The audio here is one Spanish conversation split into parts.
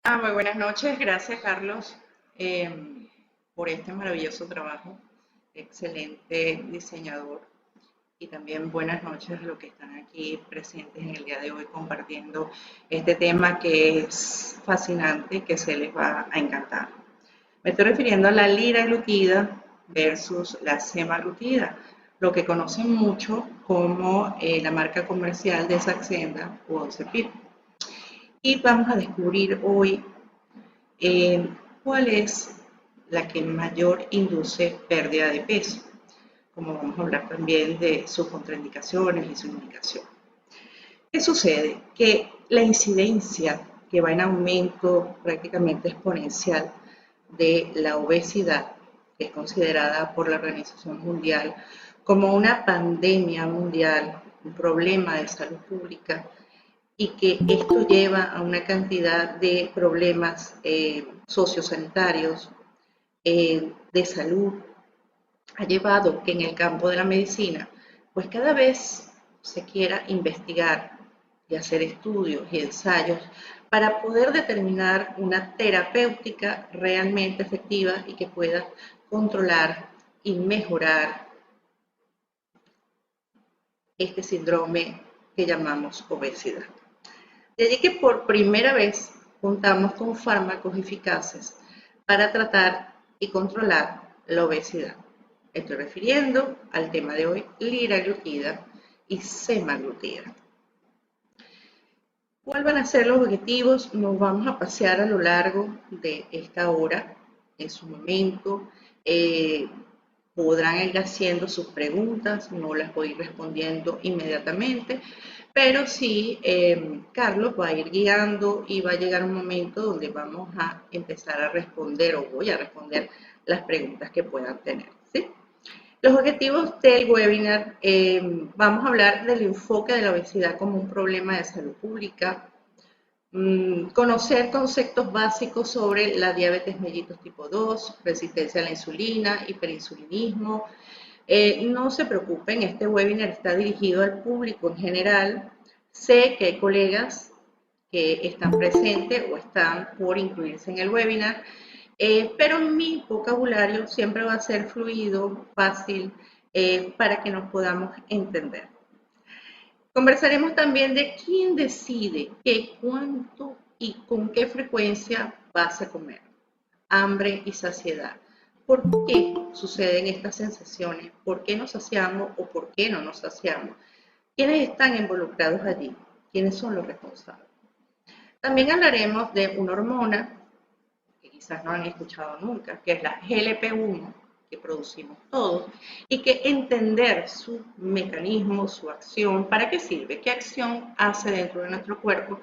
Muy buenas noches, gracias Carlos por este maravilloso trabajo, excelente diseñador y también buenas noches a los que están aquí presentes en el día de hoy compartiendo este tema que es fascinante y que se les va a encantar. Me estoy refiriendo a la liraglutida versus la semaglutida, lo que conocen mucho como la marca comercial de Saxenda o Oncepit. Y vamos a descubrir hoy eh, ¿cuál es la que mayor induce pérdida de peso? Como vamos a hablar también de sus contraindicaciones y su indicación. ¿Qué sucede? Que la incidencia que va en aumento prácticamente exponencial de la obesidad, que es considerada por la Organización Mundial como una pandemia mundial, un problema de salud pública, y que esto lleva a una cantidad de problemas sociosanitarios, de salud, ha llevado que en el campo de la medicina, pues cada vez se quiera investigar y hacer estudios y ensayos para poder determinar una terapéutica realmente efectiva y que pueda controlar y mejorar este síndrome que llamamos obesidad. De allí que por primera vez contamos con fármacos eficaces para tratar y controlar la obesidad. Estoy refiriendo al tema de hoy, liraglutida y semaglutida. ¿Cuáles van a ser los objetivos? Nos vamos a pasear a lo largo de esta hora, en su momento. Eh, Podrán ir haciendo sus preguntas, no las voy a ir respondiendo inmediatamente, pero sí Carlos va a ir guiando y va a llegar un momento donde vamos a empezar a responder o voy a responder las preguntas que puedan tener. ¿Sí? Los objetivos del webinar, vamos a hablar del enfoque de la obesidad como un problema de salud pública, conocer conceptos básicos sobre la diabetes mellitus tipo 2, resistencia a la insulina, hiperinsulinismo. No se preocupen, este webinar está dirigido al público en general. Sé que hay colegas que están presentes o están por incluirse en el webinar, pero mi vocabulario siempre va a ser fluido, fácil, para que nos podamos entender. Conversaremos también de quién decide qué, cuánto y con qué frecuencia vas a comer. Hambre y saciedad. ¿Por qué suceden estas sensaciones? ¿Por qué nos saciamos o por qué no nos saciamos? ¿Quiénes están involucrados allí? ¿Quiénes son los responsables? También hablaremos de una hormona que quizás no han escuchado nunca, que es la GLP-1, que producimos todos, y que entender su mecanismo, su acción, para qué sirve, qué acción hace dentro de nuestro cuerpo,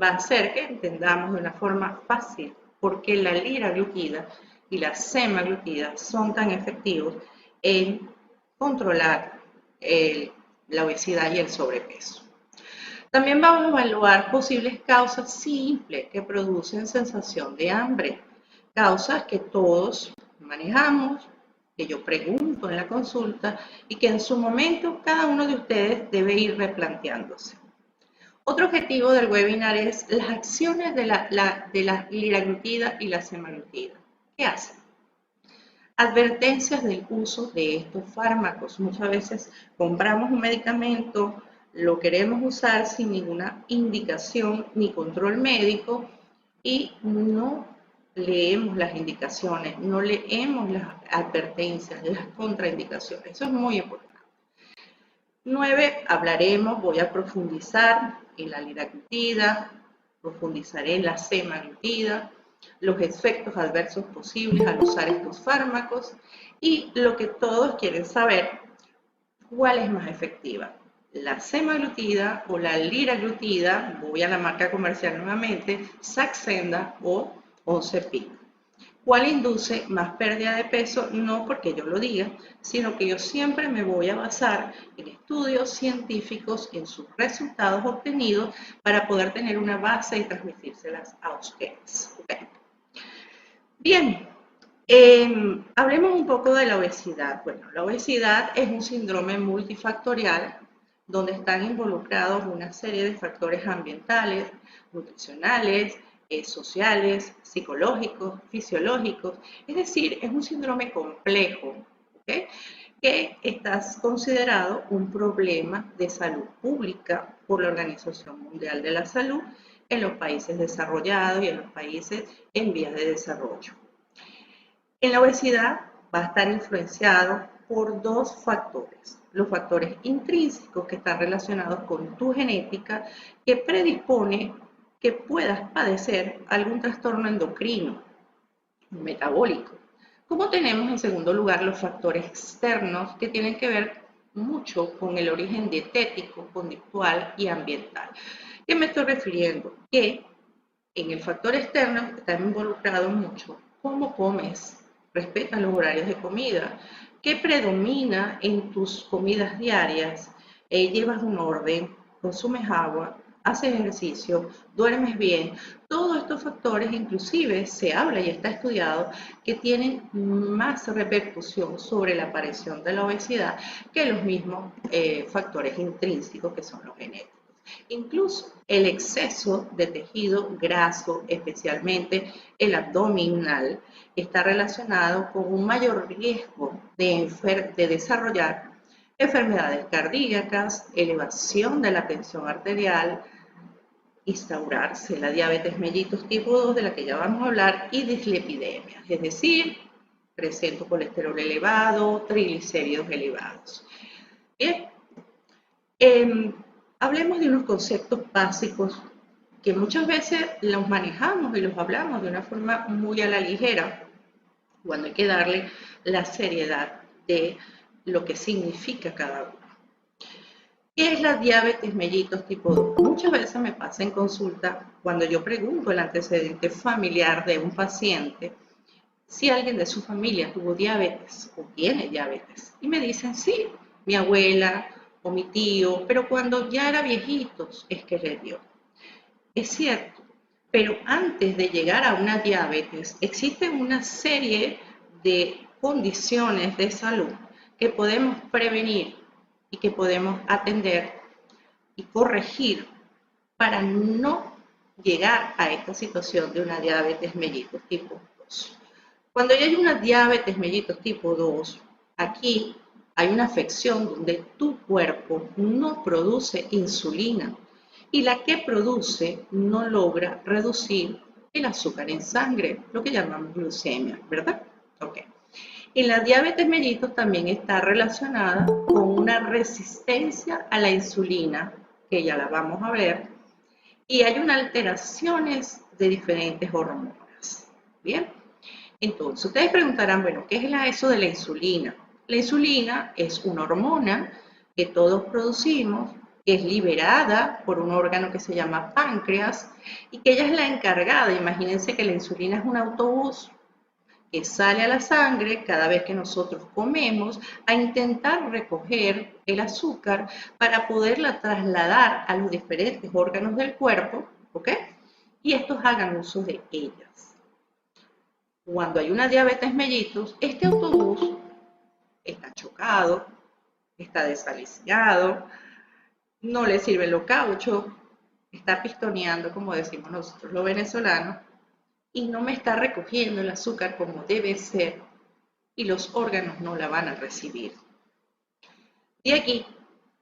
va a hacer que entendamos de una forma fácil por qué la liraglutida y la semaglutida son tan efectivos en controlar la obesidad y el sobrepeso. También vamos a evaluar posibles causas simples que producen sensación de hambre, causas que todos manejamos, que yo pregunto en la consulta y que en su momento cada uno de ustedes debe ir replanteándose. Otro objetivo del webinar es las acciones de la liraglutida y la semaglutida. ¿Qué hacen? Advertencias del uso de estos fármacos. Muchas veces compramos un medicamento, lo queremos usar sin ninguna indicación ni control médico y no leemos las indicaciones, no leemos las advertencias, las contraindicaciones. Eso es muy importante. 9, hablaremos, voy a profundizar en la liraglutida, profundizaré en la semaglutida, los efectos adversos posibles al usar estos fármacos y lo que todos quieren saber, ¿cuál es más efectiva? La semaglutida o la liraglutida, voy a la marca comercial nuevamente, Saxenda o Oncepit. ¿Cuál induce más pérdida de peso? No porque yo lo diga, sino que yo siempre me voy a basar en estudios científicos, en sus resultados obtenidos, para poder tener una base y transmitírselas a ustedes. ¿Okay? Bien, hablemos un poco de la obesidad. Bueno, la obesidad es un síndrome multifactorial donde están involucrados una serie de factores ambientales, nutricionales, sociales, psicológicos, fisiológicos. Es decir, es un síndrome complejo, ¿ok? Que está considerado un problema de salud pública por la Organización Mundial de la Salud en los países desarrollados y en los países en vías de desarrollo. En la obesidad va a estar influenciado por dos factores. Los factores intrínsecos que están relacionados con tu genética que predispone que puedas padecer algún trastorno endocrino, metabólico. Como tenemos en segundo lugar los factores externos que tienen que ver mucho con el origen dietético, conductual y ambiental. ¿Qué me estoy refiriendo? Que en el factor externo está involucrado mucho cómo comes, respeta los horarios de comida, qué predomina en tus comidas diarias, llevas un orden, consumes agua, haces ejercicio, duermes bien. Todos estos factores inclusive se habla y está estudiado que tienen más repercusión sobre la aparición de la obesidad que los mismos factores intrínsecos que son los genéticos. Incluso el exceso de tejido graso, especialmente el abdominal, está relacionado con un mayor riesgo de desarrollar enfermedades cardíacas, elevación de la tensión arterial, instaurarse la diabetes mellitus tipo 2, de la que ya vamos a hablar, y dislipidemia, es decir, presento colesterol elevado, triglicéridos elevados. Bien, hablemos de unos conceptos básicos que muchas veces los manejamos y los hablamos de una forma muy a la ligera, cuando hay que darle la seriedad de lo que significa cada uno. ¿Qué es la diabetes mellitus tipo 2? Muchas veces me pasa en consulta cuando yo pregunto el antecedente familiar de un paciente si alguien de su familia tuvo diabetes o tiene diabetes. Y me dicen, sí, mi abuela o mi tío, pero cuando ya era viejitos es que le dio. Es cierto, pero antes de llegar a una diabetes existen una serie de condiciones de salud que podemos prevenir y que podemos atender y corregir para no llegar a esta situación de una diabetes mellitus tipo 2. Cuando ya hay una diabetes mellitus tipo 2, aquí hay una afección donde tu cuerpo no produce insulina y la que produce no logra reducir el azúcar en sangre, lo que llamamos glucemia, ¿verdad? Ok. Y la diabetes mellitus también está relacionada con una resistencia a la insulina, que ya la vamos a ver, y hay unas alteraciones de diferentes hormonas. Bien, entonces ustedes preguntarán, bueno, ¿qué es eso de la insulina? La insulina es una hormona que todos producimos, que es liberada por un órgano que se llama páncreas y que ella es la encargada. Imagínense que la insulina es un autobús que sale a la sangre cada vez que nosotros comemos a intentar recoger el azúcar para poderla trasladar a los diferentes órganos del cuerpo, ¿ok? Y estos hagan uso de ellas. Cuando hay una diabetes mellitus, este autobús está chocado, está desaliciado, no le sirven los cauchos, está pistoneando, como decimos nosotros los venezolanos, y no me está recogiendo el azúcar como debe ser y los órganos no la van a recibir. De aquí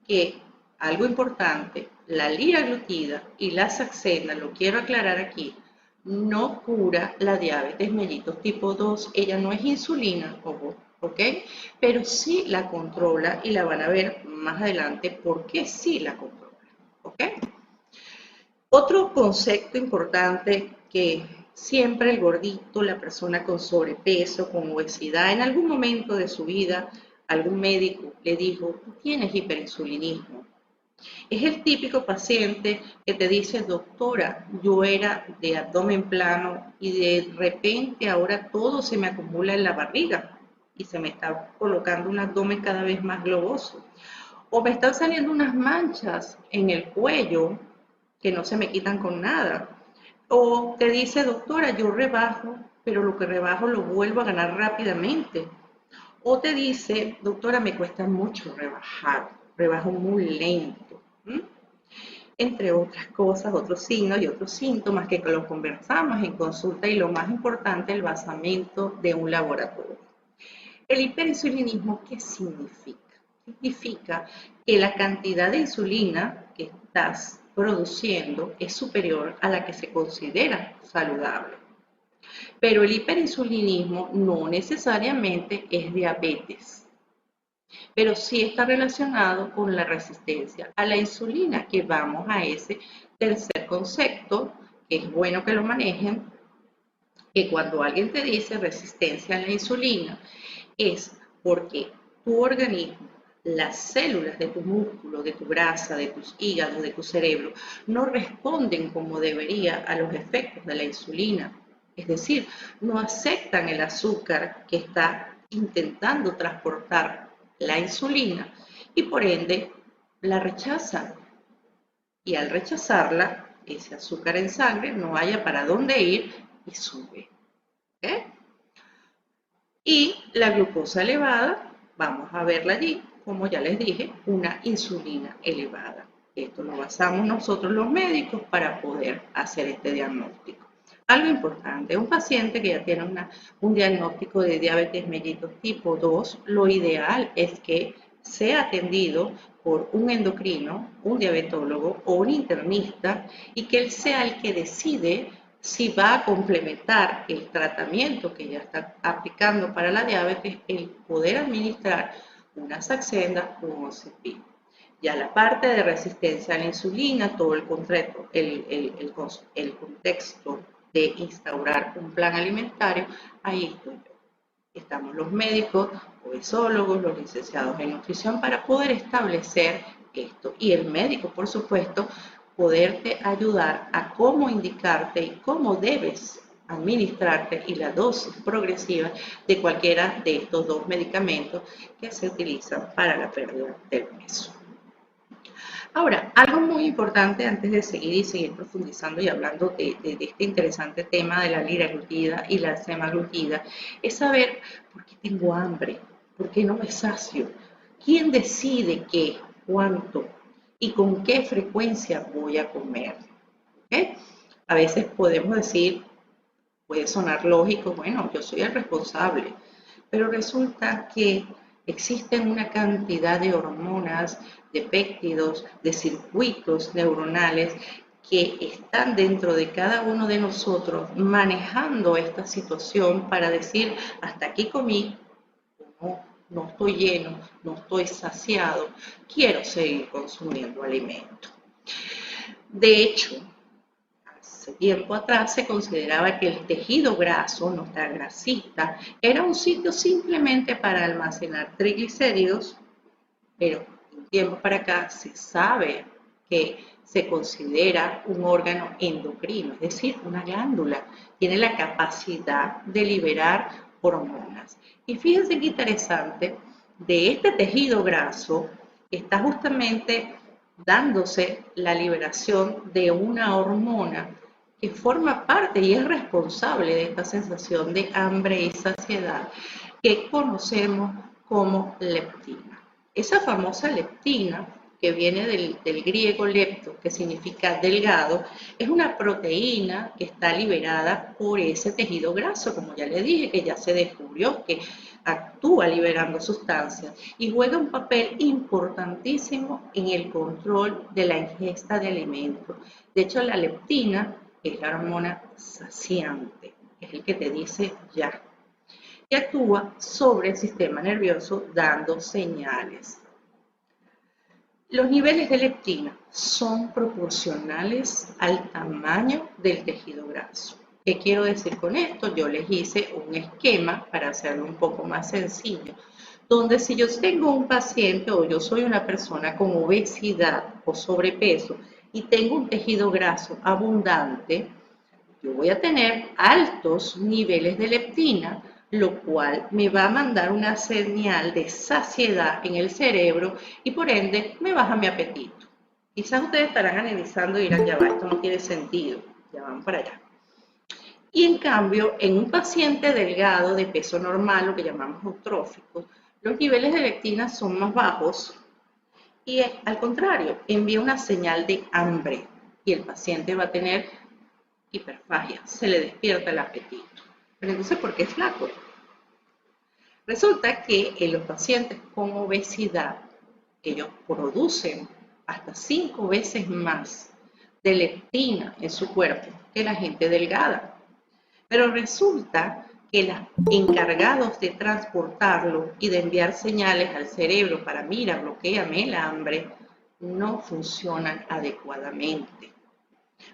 que algo importante, la liraglutida y la saxenda, lo quiero aclarar aquí, no cura la diabetes mellitus tipo 2, ella no es insulina, ¿ok? Pero sí la controla y la van a ver más adelante por qué sí la controla, ¿ok? Otro concepto importante que siempre el gordito, la persona con sobrepeso, con obesidad, en algún momento de su vida, algún médico le dijo, tú tienes hiperinsulinismo. Es el típico paciente que te dice, doctora, yo era de abdomen plano y de repente ahora todo se me acumula en la barriga y se me está colocando un abdomen cada vez más globoso. O me están saliendo unas manchas en el cuello que no se me quitan con nada. O te dice, doctora, yo rebajo, pero lo que rebajo lo vuelvo a ganar rápidamente. O te dice, doctora, me cuesta mucho rebajar, rebajo muy lento. entre otras cosas, otros signos y otros síntomas que lo conversamos en consulta y lo más importante, el basamento de un laboratorio. El hiperinsulinismo, ¿qué significa? Significa que la cantidad de insulina que estás produciendo es superior a la que se considera saludable. Pero el hiperinsulinismo no necesariamente es diabetes, pero sí está relacionado con la resistencia a la insulina, que vamos a ese tercer concepto, que es bueno que lo manejen, que cuando alguien te dice resistencia a la insulina, es porque tu organismo, las células de tu músculo, de tu grasa, de tus hígados, de tu cerebro, no responden como debería a los efectos de la insulina. Es decir, no aceptan el azúcar que está intentando transportar la insulina y por ende la rechazan. Y al rechazarla, ese azúcar en sangre no haya para dónde ir y sube. ¿Okay? Y la glucosa elevada, vamos a verla allí, como ya les dije, una insulina elevada. Esto lo basamos nosotros los médicos para poder hacer este diagnóstico. Algo importante, un paciente que ya tiene un diagnóstico de diabetes mellitus tipo 2, lo ideal es que sea atendido por un endocrino, un diabetólogo o un internista y que él sea el que decide si va a complementar el tratamiento que ya está aplicando para la diabetes, el poder administrar una Saxenda o un Ozempic. Ya la parte de resistencia a la insulina, todo el contexto de instaurar un plan alimentario, ahí estoy yo. Estamos los médicos, obesólogos, los licenciados en nutrición para poder establecer esto. Y el médico, por supuesto, poderte ayudar a cómo indicarte y cómo debes administrarte y la dosis progresiva de cualquiera de estos dos medicamentos que se utilizan para la pérdida del peso. Ahora, algo muy importante antes de seguir profundizando y hablando de este interesante tema de la liraglutida y la semaglutida, es saber por qué tengo hambre, por qué no me sacio, quién decide qué, cuánto y con qué frecuencia voy a comer. ¿Okay? A veces podemos decir, puede sonar lógico, bueno, yo soy el responsable, pero resulta que existen una cantidad de hormonas, de péptidos, de circuitos neuronales que están dentro de cada uno de nosotros manejando esta situación para decir, hasta aquí comí, no estoy lleno, no estoy saciado, quiero seguir consumiendo alimento. De hecho, hace tiempo atrás se consideraba que el tejido graso, nuestra grasita, era un sitio simplemente para almacenar triglicéridos, pero de un tiempo para acá se sabe que se considera un órgano endocrino, es decir, una glándula. Tiene la capacidad de liberar hormonas. Y fíjense qué interesante, de este tejido graso está justamente dándose la liberación de una hormona que forma parte y es responsable de esta sensación de hambre y saciedad que conocemos como leptina. Esa famosa leptina, que viene del griego lepto, que significa delgado, es una proteína que está liberada por ese tejido graso, como ya le dije, que ya se descubrió que actúa liberando sustancias y juega un papel importantísimo en el control de la ingesta de alimentos. De hecho, la leptina es la hormona saciante, es el que te dice ya, y actúa sobre el sistema nervioso dando señales. Los niveles de leptina son proporcionales al tamaño del tejido graso. ¿Qué quiero decir con esto? Yo les hice un esquema para hacerlo un poco más sencillo, donde si yo tengo un paciente o yo soy una persona con obesidad o sobrepeso y tengo un tejido graso abundante, yo voy a tener altos niveles de leptina, lo cual me va a mandar una señal de saciedad en el cerebro y por ende me baja mi apetito. Quizás ustedes estarán analizando y dirán, ya va, esto no tiene sentido, ya van para allá. Y en cambio, en un paciente delgado de peso normal, lo que llamamos eutrófico, los niveles de leptina son más bajos y al contrario, envía una señal de hambre y el paciente va a tener hiperfagia, se le despierta el apetito. Pero entonces, ¿por qué es flaco? Resulta que en los pacientes con obesidad, ellos producen hasta 5 veces más de leptina en su cuerpo que la gente delgada. Pero resulta que los encargados de transportarlo y de enviar señales al cerebro para, mira, bloquéame el hambre, no funcionan adecuadamente.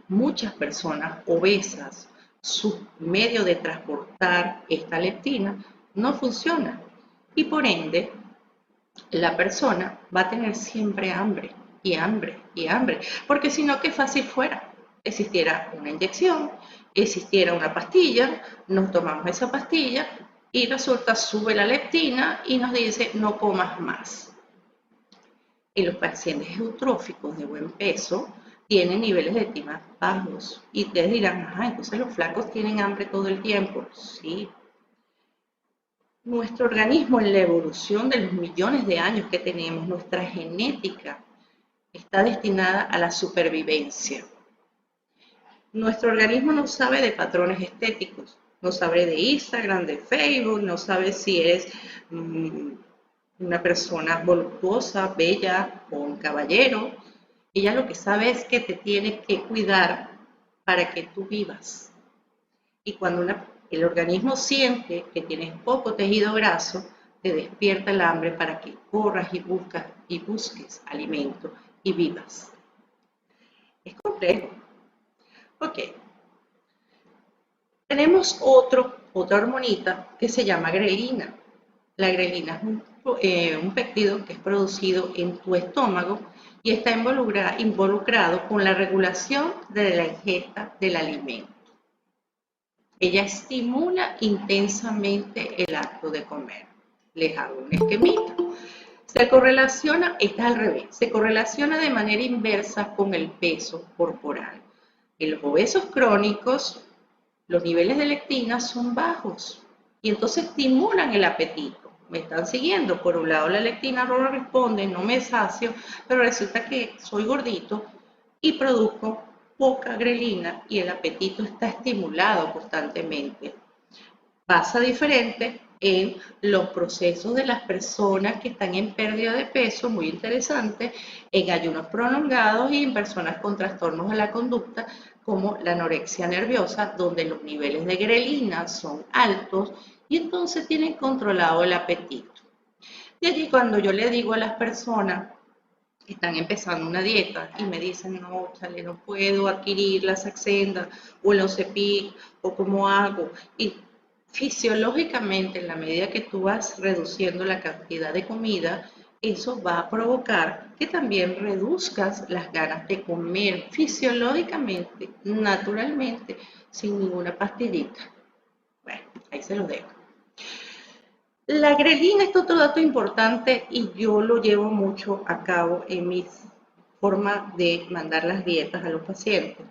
Muchas personas obesas, su medio de transportar esta leptina no funciona y por ende la persona va a tener siempre hambre y hambre y hambre, porque si no, qué fácil fuera. Existiera una inyección, existiera una pastilla, nos tomamos esa pastilla y resulta sube la leptina y nos dice no comas más. En los pacientes eutróficos de buen peso tienen niveles de leptina bajos y ustedes dirán, entonces los flacos tienen hambre todo el tiempo. Sí. Nuestro organismo en la evolución de los millones de años que tenemos, nuestra genética está destinada a la supervivencia. Nuestro organismo no sabe de patrones estéticos, no sabe de Instagram, de Facebook, no sabe si eres una persona voluptuosa, bella o un caballero. Ella lo que sabe es que te tiene que cuidar para que tú vivas. Y cuando el organismo siente que tienes poco tejido graso, te despierta el hambre para que corras y busques alimento y vivas. Es complejo. Ok. Tenemos otra hormonita que se llama grelina. La grelina es un péptido que es producido en tu estómago y está involucrado con la regulación de la ingesta del alimento. Ella estimula intensamente el acto de comer. Les hago un esquemita. Esta es al revés, se correlaciona de manera inversa con el peso corporal. En los obesos crónicos, los niveles de leptina son bajos y entonces estimulan el apetito. Me están siguiendo. Por un lado, la leptina no responde, no me sacio, pero resulta que soy gordito y produzco poca grelina y el apetito está estimulado constantemente. Pasa diferente en los procesos de las personas que están en pérdida de peso, muy interesante, en ayunos prolongados y en personas con trastornos de la conducta como la anorexia nerviosa, donde los niveles de grelina son altos y entonces tienen controlado el apetito. Y allí cuando yo le digo a las personas que están empezando una dieta y me dicen, no, chale, no puedo adquirir la Saxenda o el Ozempic o cómo hago. Y fisiológicamente, en la medida que tú vas reduciendo la cantidad de comida, eso va a provocar que también reduzcas las ganas de comer fisiológicamente, naturalmente, sin ninguna pastillita. Bueno, ahí se lo dejo. La grelina es otro dato importante y yo lo llevo mucho a cabo en mi forma de mandar las dietas a los pacientes,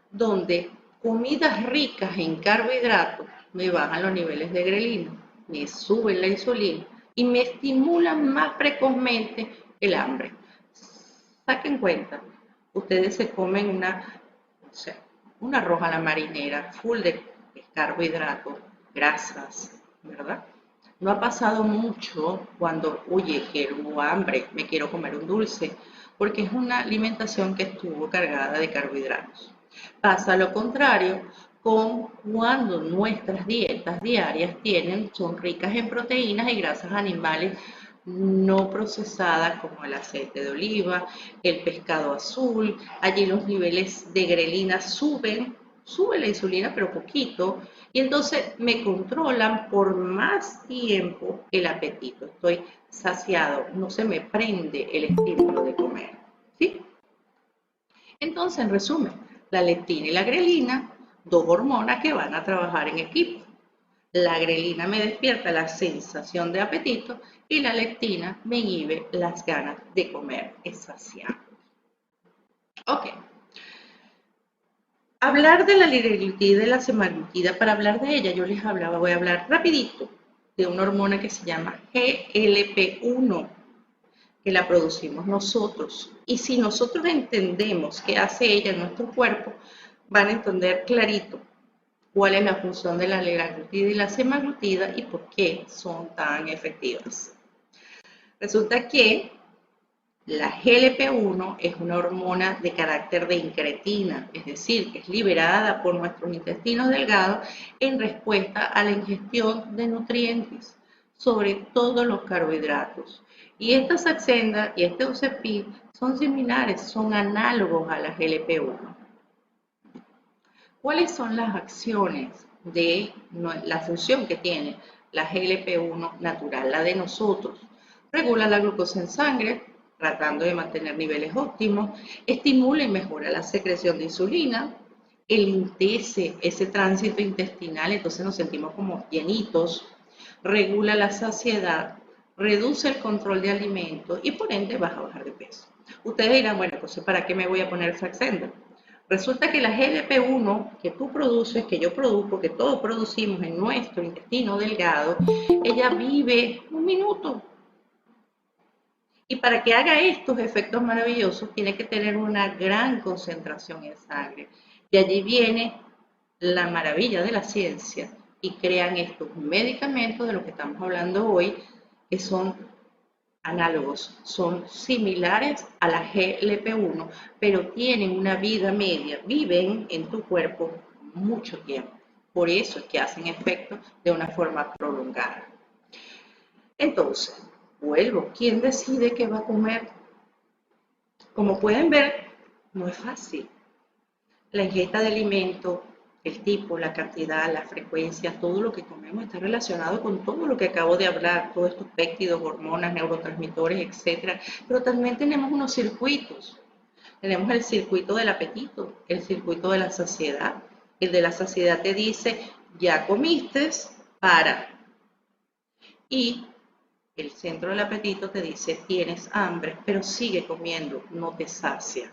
donde comidas ricas en carbohidratos me bajan los niveles de grelina, me suben la insulina y me estimulan más precozmente el hambre. Saquen cuenta, ustedes se comen un arroz a la marinera, full de carbohidratos, grasas, ¿verdad? No ha pasado mucho cuando, oye, quiero hambre, me quiero comer un dulce, porque es una alimentación que estuvo cargada de carbohidratos. Pasa lo contrario con cuando nuestras dietas diarias son ricas en proteínas y grasas animales no procesadas como el aceite de oliva, el pescado azul. Allí los niveles de grelina sube la insulina pero poquito y entonces me controlan por más tiempo el apetito. Estoy saciado, no se me prende el estímulo de comer. ¿Sí? Entonces, en resumen, la leptina y la grelina, dos hormonas que van a trabajar en equipo. La grelina me despierta la sensación de apetito y la leptina me inhibe las ganas de comer, es saciado. Ok. Hablar de la liraglutida y de la semaglutida, para hablar de ella, voy a hablar rapidito de una hormona que se llama GLP-1, que la producimos nosotros. Y si nosotros entendemos qué hace ella en nuestro cuerpo, van a entender clarito cuál es la función de la liraglutida y la semaglutida y por qué son tan efectivas. Resulta que la GLP-1 es una hormona de carácter de incretina, es decir, que es liberada por nuestros intestinos delgados en respuesta a la ingestión de nutrientes, sobre todo los carbohidratos. Y esta Saxenda y este Ozempic son similares, son análogos a la GLP-1. ¿Cuáles son las acciones de la función que tiene la GLP-1 natural, la de nosotros? Regula la glucosa en sangre, tratando de mantener niveles óptimos, estimula y mejora la secreción de insulina, elintece ese tránsito intestinal, entonces nos sentimos como llenitos, regula la saciedad, reduce el control de alimentos y por ende vas a bajar de peso. Ustedes dirán, bueno, entonces ¿para qué me voy a poner Saxenda? Resulta que la GLP-1 que tú produces, que yo produzco, que todos producimos en nuestro intestino delgado, ella vive un minuto. Y para que haga estos efectos maravillosos, tiene que tener una gran concentración en sangre. De allí viene la maravilla de la ciencia y crean estos medicamentos de los que estamos hablando hoy, que son análogos, son similares a la GLP-1, pero tienen una vida media, viven en tu cuerpo mucho tiempo. Por eso es que hacen efecto de una forma prolongada. Entonces, vuelvo, ¿quién decide qué va a comer? Como pueden ver, no es fácil. La ingesta de alimento, el tipo, la cantidad, la frecuencia, todo lo que comemos está relacionado con todo lo que acabo de hablar, todos estos péptidos, hormonas, neurotransmisores, etc. Pero también tenemos unos circuitos. Tenemos el circuito del apetito, el circuito de la saciedad. El de la saciedad te dice, ya comiste, para. Y el centro del apetito te dice, tienes hambre, pero sigue comiendo, no te sacia.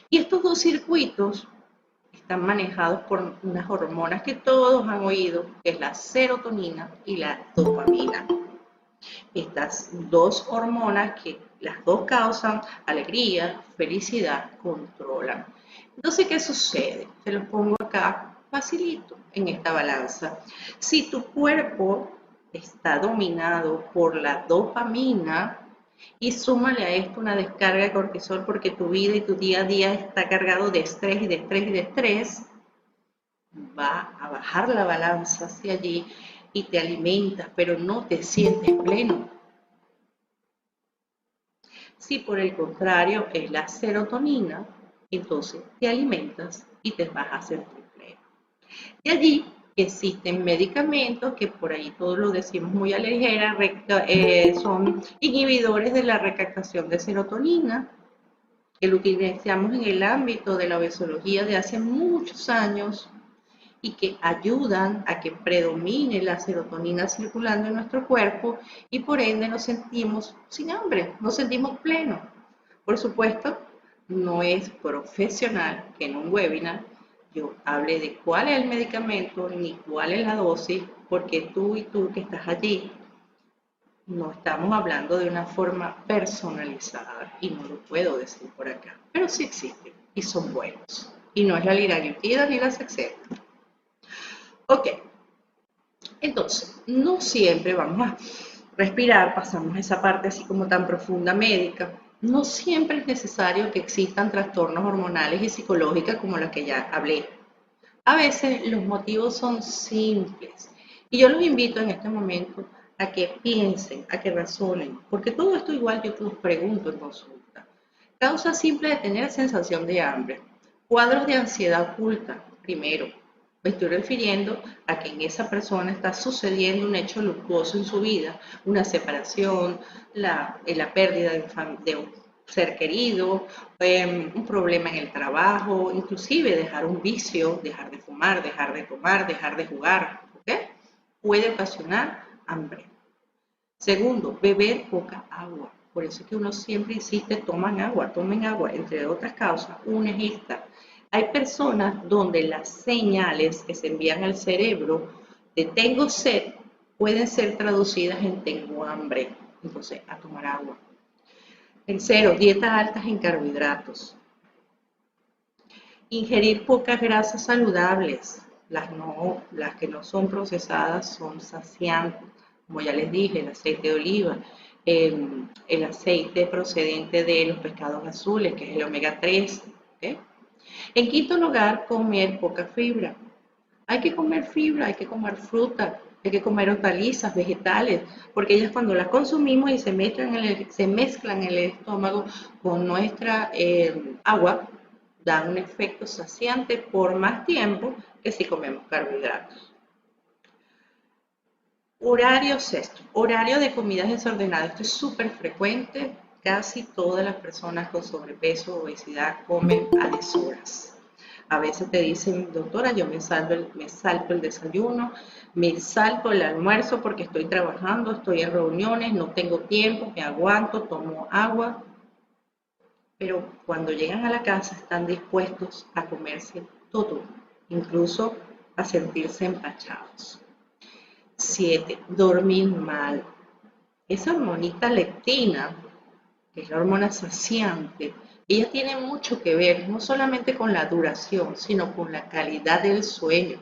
Y estos dos circuitos están manejados por unas hormonas que todos han oído, que es la serotonina y la dopamina. Estas dos hormonas que las dos causan alegría, felicidad, controlan. Entonces, ¿qué sucede? Se los pongo acá facilito en esta balanza. Si tu cuerpo está dominado por la dopamina, y súmale a esto una descarga de cortisol porque tu vida y tu día a día está cargado de estrés y de estrés y de estrés, va a bajar la balanza hacia allí y te alimentas, pero no te sientes pleno. Si por el contrario es la serotonina, entonces te alimentas y te vas a sentir pleno. De allí existen medicamentos que por ahí todos lo decimos muy a la ligera, son inhibidores de la recaptación de serotonina, que lo utilizamos en el ámbito de la obesiología de hace muchos años y que ayudan a que predomine la serotonina circulando en nuestro cuerpo y por ende nos sentimos sin hambre, nos sentimos plenos. Por supuesto, no es profesional que en un webinar yo hable de cuál es el medicamento ni cuál es la dosis, porque tú y tú que estás allí no estamos hablando de una forma personalizada y no lo puedo decir por acá, pero sí existen y son buenos. Y no es la liraglutida ni la Saxenda. Ok, entonces, no siempre vamos a respirar, pasamos esa parte así como tan profunda médica. No siempre es necesario que existan trastornos hormonales y psicológicos como los que ya hablé. A veces los motivos son simples y yo los invito en este momento a que piensen, a que razonen, porque todo esto igual yo te los pregunto en consulta. Causa simple de tener sensación de hambre, cuadros de ansiedad oculta, primero. Me estoy refiriendo a que en esa persona está sucediendo un hecho luctuoso en su vida, una separación, la pérdida de un ser querido, un problema en el trabajo, inclusive dejar un vicio, dejar de fumar, dejar de tomar, dejar de jugar, ¿ok? Puede ocasionar hambre. Segundo, beber poca agua. Por eso es que uno siempre insiste, tomen agua, entre otras causas. Una es esta. Hay personas donde las señales que se envían al cerebro de tengo sed pueden ser traducidas en tengo hambre. Entonces, a tomar agua. Tercero, dietas altas en carbohidratos. Ingerir pocas grasas saludables. Las que no son procesadas son saciantes. Como ya les dije, el aceite de oliva, el aceite procedente de los pescados azules, que es el omega 3. ¿Okay? En quinto lugar, comer poca fibra. Hay que comer fibra, hay que comer fruta, hay que comer hortalizas, vegetales, porque ellas cuando las consumimos y se mezclan en el estómago con nuestra agua, dan un efecto saciante por más tiempo que si comemos carbohidratos. Horario sexto, horario de comidas desordenadas. Esto es súper frecuente. Casi todas las personas con sobrepeso o obesidad comen a deshoras. A veces te dicen, doctora, yo me salto el desayuno, me salto el almuerzo porque estoy trabajando, estoy en reuniones, no tengo tiempo, me aguanto, tomo agua. Pero cuando llegan a la casa están dispuestos a comerse todo, incluso a sentirse empachados. 7. Dormir mal. Esa hormonita leptina, que es la hormona saciante, ella tiene mucho que ver no solamente con la duración, sino con la calidad del sueño.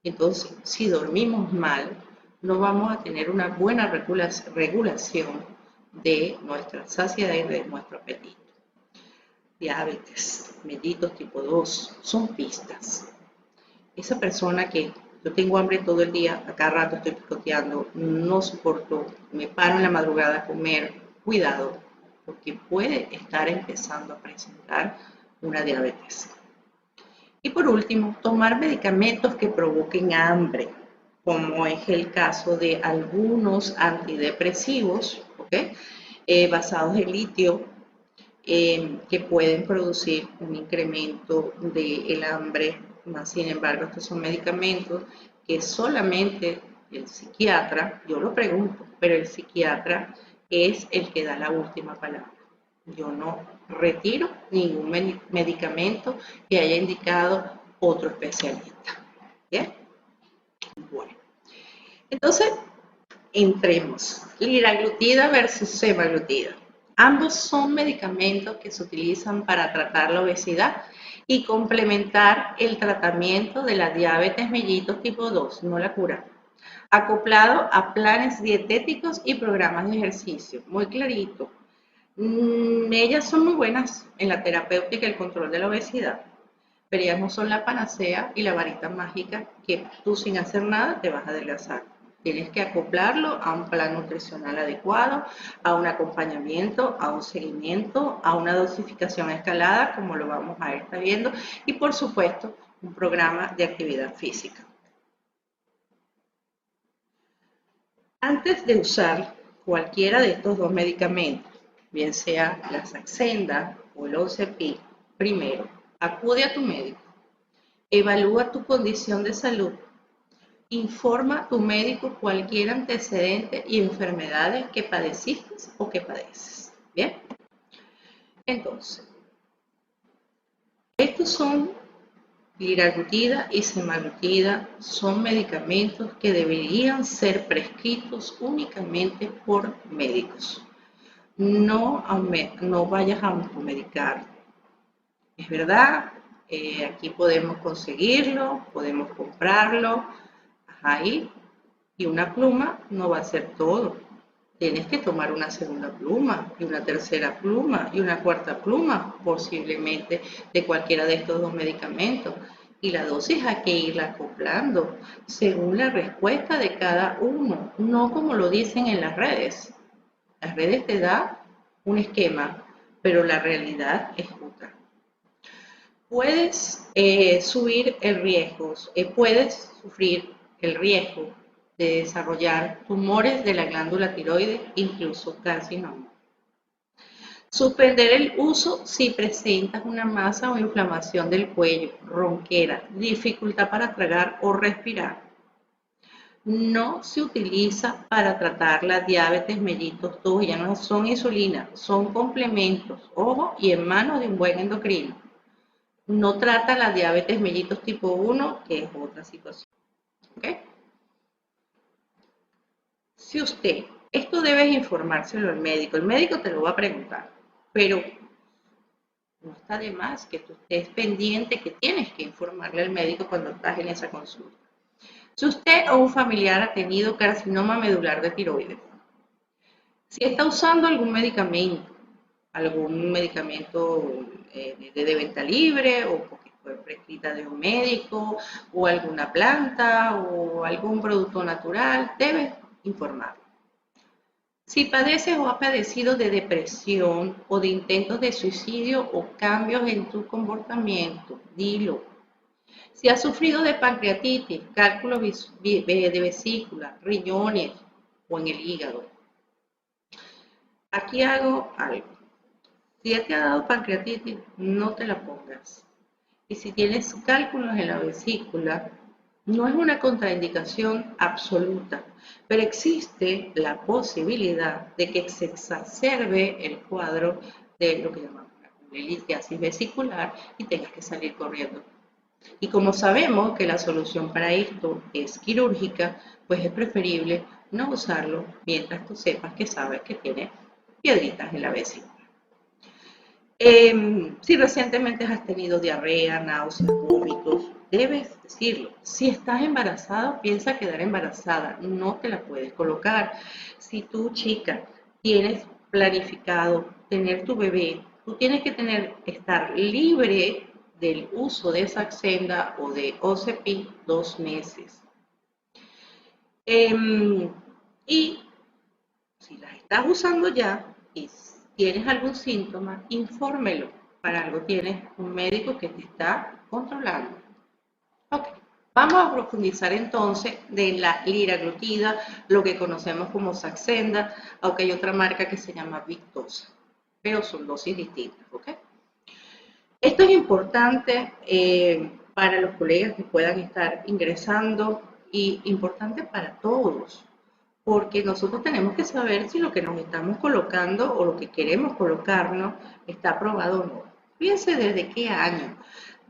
Entonces, si dormimos mal, no vamos a tener una buena regulación de nuestra saciedad y de nuestro apetito. Diabetes, mellitus tipo 2, son pistas. Esa persona que yo tengo hambre todo el día, a cada rato estoy picoteando, no soporto, me paro en la madrugada a comer, cuidado, porque puede estar empezando a presentar una diabetes. Y por último, tomar medicamentos que provoquen hambre, como es el caso de algunos antidepresivos, ¿okay? Basados en litio, que pueden producir un incremento del hambre, más sin embargo estos son medicamentos que solamente el psiquiatra, yo lo pregunto, pero el psiquiatra es el que da la última palabra. Yo no retiro ningún medicamento que haya indicado otro especialista. ¿Bien? Bueno, entonces entremos. Liraglutida versus semaglutida. Ambos son medicamentos que se utilizan para tratar la obesidad y complementar el tratamiento de la diabetes mellitus tipo 2, no la cura. Acoplado a planes dietéticos y programas de ejercicio. Muy clarito. Ellas son muy buenas en la terapéutica y el control de la obesidad, pero ellas no son la panacea y la varita mágica que tú sin hacer nada te vas a adelgazar. Tienes que acoplarlo a un plan nutricional adecuado, a un acompañamiento, a un seguimiento, a una dosificación escalada, como lo vamos a estar viendo, y por supuesto, un programa de actividad física. Antes de usar cualquiera de estos dos medicamentos, bien sea la Saxenda o el Oncepy, primero, acude a tu médico, evalúa tu condición de salud, informa a tu médico cualquier antecedente y enfermedades que padeciste o que padeces. ¿Bien? Entonces, estos son liraglutida y semaglutida, son medicamentos que deberían ser prescritos únicamente por médicos. No vayas a automedicar. Es verdad, aquí podemos conseguirlo, podemos comprarlo, ahí, y una pluma no va a ser todo. Tienes que tomar una segunda pluma y una tercera pluma y una cuarta pluma, posiblemente de cualquiera de estos dos medicamentos. Y la dosis hay que irla acoplando según la respuesta de cada uno, no como lo dicen en las redes. Las redes te dan un esquema, pero la realidad es otra. Puedes subir el riesgo, puedes sufrir el riesgo de desarrollar tumores de la glándula tiroides, incluso carcinoma. Suspender el uso si presentas una masa o inflamación del cuello, ronquera, dificultad para tragar o respirar. No se utiliza para tratar la diabetes mellitus 2, ya no son insulina, son complementos, ojo, y en manos de un buen endocrino. No trata la diabetes mellitus tipo 1, que es otra situación. ¿Okay? Si esto debes informárselo al médico, el médico te lo va a preguntar. pero no está de más que tú estés pendiente que tienes que informarle al médico cuando estás en esa consulta. Si usted o un familiar ha tenido carcinoma medular de tiroides, si está usando algún medicamento de venta libre o porque fue prescrita de un médico o alguna planta o algún producto natural, debes informarlo. Si padeces o has padecido de depresión o de intentos de suicidio o cambios en tu comportamiento, dilo. Si has sufrido de pancreatitis, cálculos de vesícula, riñones o en el hígado, aquí hago algo. Si ya te ha dado pancreatitis, no te la pongas. Y si tienes cálculos en la vesícula, no es una contraindicación absoluta, pero existe la posibilidad de que se exacerbe el cuadro de lo que llamamos una litiasis vesicular y tengas que salir corriendo. Y como sabemos que la solución para esto es quirúrgica, pues es preferible no usarlo mientras tú sepas que sabes que tiene piedritas en la vesícula. Si recientemente has tenido diarrea, náuseas, vómitos, debes decirlo. Si estás embarazada, piensa quedar embarazada, no te la puedes colocar. Si tú, chica, tienes planificado tener tu bebé, tú tienes que estar libre del uso de Saxenda o de Ozempic 2 meses. Y si las estás usando ya y tienes algún síntoma, infórmelo. Para algo tienes un médico que te está controlando. Ok, vamos a profundizar entonces de la liraglutida, lo que conocemos como Saxenda, aunque hay otra marca que se llama Victoza, pero son dosis distintas, ¿ok? Esto es importante para los colegas que puedan estar ingresando y importante para todos, porque nosotros tenemos que saber si lo que nos estamos colocando o lo que queremos colocarnos está aprobado o no. Fíjense desde qué año.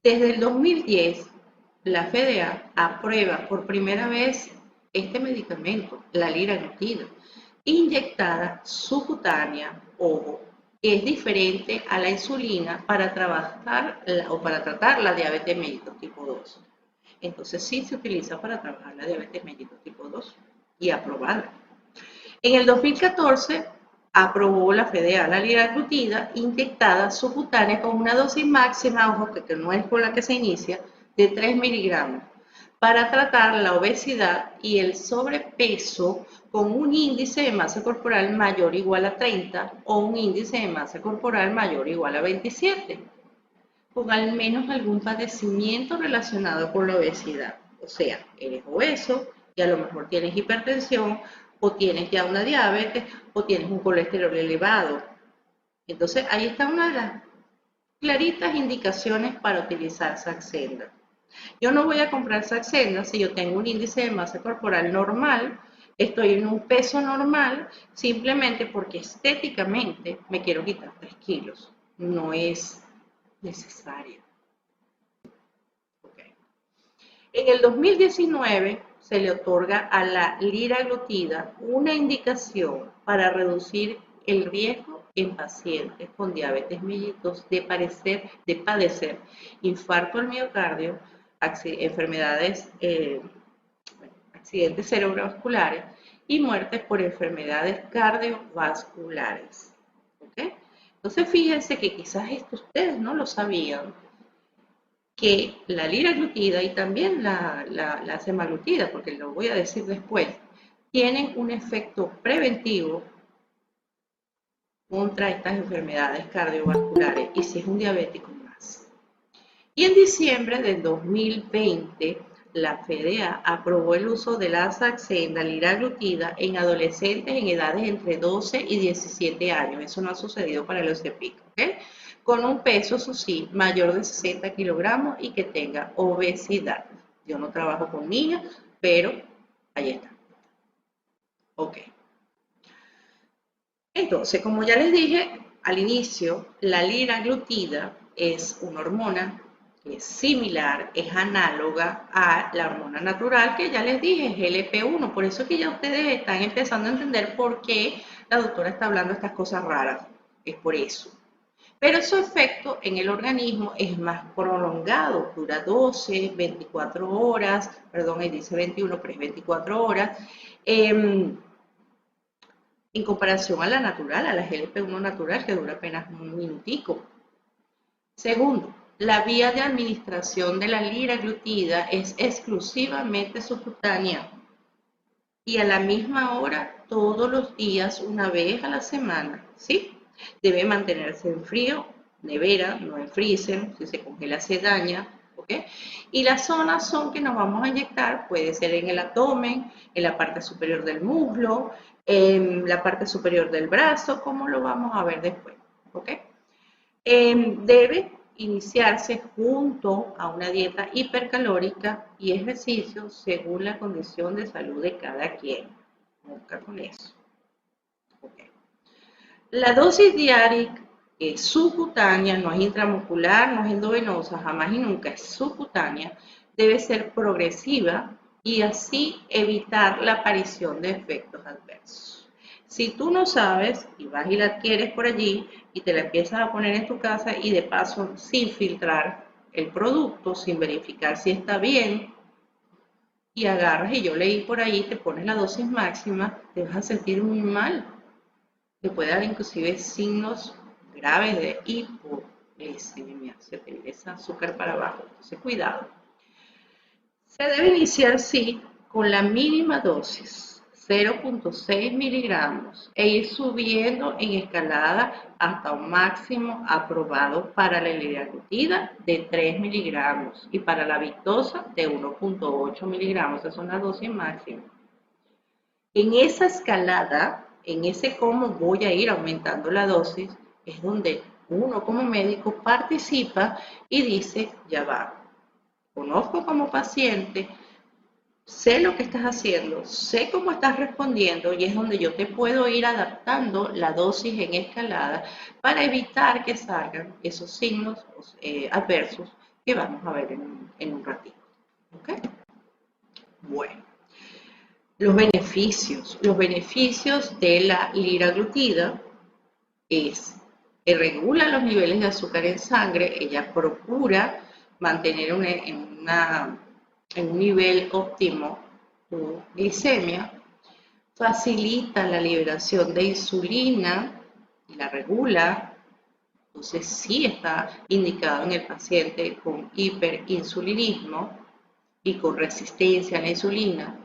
Desde el 2010, la FDA aprueba por primera vez este medicamento, la liraglutida, inyectada subcutánea, ojo, que es diferente a la insulina para trabajar o para tratar la diabetes mellitus tipo 2. Entonces sí se utiliza para trabajar la diabetes mellitus tipo 2 y aprobada. En el 2014 aprobó la FDA la liraglutida inyectada subcutánea con una dosis máxima, ojo que no es con la que se inicia, de 3 miligramos para tratar la obesidad y el sobrepeso con un índice de masa corporal mayor o igual a 30 o un índice de masa corporal mayor o igual a 27, con al menos algún padecimiento relacionado con la obesidad. O sea, eres obeso y a lo mejor tienes hipertensión o tienes ya una diabetes o tienes un colesterol elevado. Entonces, ahí está una de las claritas indicaciones para utilizar Saxenda. Yo no voy a comprar Saxenda si yo tengo un índice de masa corporal normal, estoy en un peso normal, simplemente porque estéticamente me quiero quitar 3 kilos. No es necesario. Okay. En el 2019 se le otorga a la liraglutida una indicación para reducir el riesgo en pacientes con diabetes mellitus de padecer infarto al miocardio, enfermedades, accidentes cerebrovasculares y muertes por enfermedades cardiovasculares. ¿Okay? Entonces fíjense que quizás esto ustedes no lo sabían, que la liraglutida y también la semaglutida, porque lo voy a decir después, tienen un efecto preventivo contra estas enfermedades cardiovasculares y si es un diabético más. Y en diciembre del 2020, la FDA aprobó el uso de la Saxenda liraglutida en adolescentes en edades entre 12 y 17 años. Eso no ha sucedido para los Ozempic, ¿ok? Con un peso, eso sí, mayor de 60 kilogramos y que tenga obesidad. Yo no trabajo con niños, pero ahí está. Ok. Entonces, como ya les dije al inicio, la liraglutida es una hormona que es similar, es análoga a la hormona natural que ya les dije, es LP1. Por eso que ya ustedes están empezando a entender por qué la doctora está hablando de estas cosas raras. Es por eso. pero su efecto en el organismo es más prolongado, dura 12, 24 horas, perdón, ahí dice 21, pero es 24 horas, en comparación a la natural, a la GLP-1 natural, que dura apenas un minutico. Segundo, la vía de administración de la liraglutida es exclusivamente subcutánea y a la misma hora todos los días, una vez a la semana, ¿sí? Debe mantenerse en frío, nevera, no en freezer, si se congela se daña, ¿ok? Y las zonas son que nos vamos a inyectar, puede ser en el abdomen, en la parte superior del muslo, en la parte superior del brazo, como lo vamos a ver después, ¿ok? Debe iniciarse junto a una dieta hipercalórica y ejercicio según la condición de salud de cada quien. Nunca con eso. Okay. La dosis diaria es subcutánea, no es intramuscular, no es endovenosa, jamás y nunca es subcutánea, debe ser progresiva y así evitar la aparición de efectos adversos. Si tú no sabes y vas y la adquieres por allí y te la empiezas a poner en tu casa y de paso sin filtrar el producto, sin verificar si está bien, y agarras y yo leí por ahí, te pones la dosis máxima, te vas a sentir muy mal. Te puede dar inclusive signos graves de hipoglicemia, se te viene ese azúcar para abajo, entonces cuidado. Se debe iniciar, sí, con la mínima dosis, 0.6 miligramos, e ir subiendo en escalada hasta un máximo aprobado para la liraglutida de 3 miligramos y para la victosa de 1.8 miligramos, esas son las dosis máximas. En esa escalada, en ese cómo voy a ir aumentando la dosis, es donde uno como médico participa y dice, ya va, conozco como paciente, sé lo que estás haciendo, sé cómo estás respondiendo y es donde yo te puedo ir adaptando la dosis en escalada para evitar que salgan esos signos adversos que vamos a ver en un ratito. ¿Ok? Bueno, los beneficios de la liraglutida es que regula los niveles de azúcar en sangre, ella procura mantener en un nivel óptimo tu glicemia, facilita la liberación de insulina y la regula, entonces sí está indicado en el paciente con hiperinsulinismo y con resistencia a la insulina,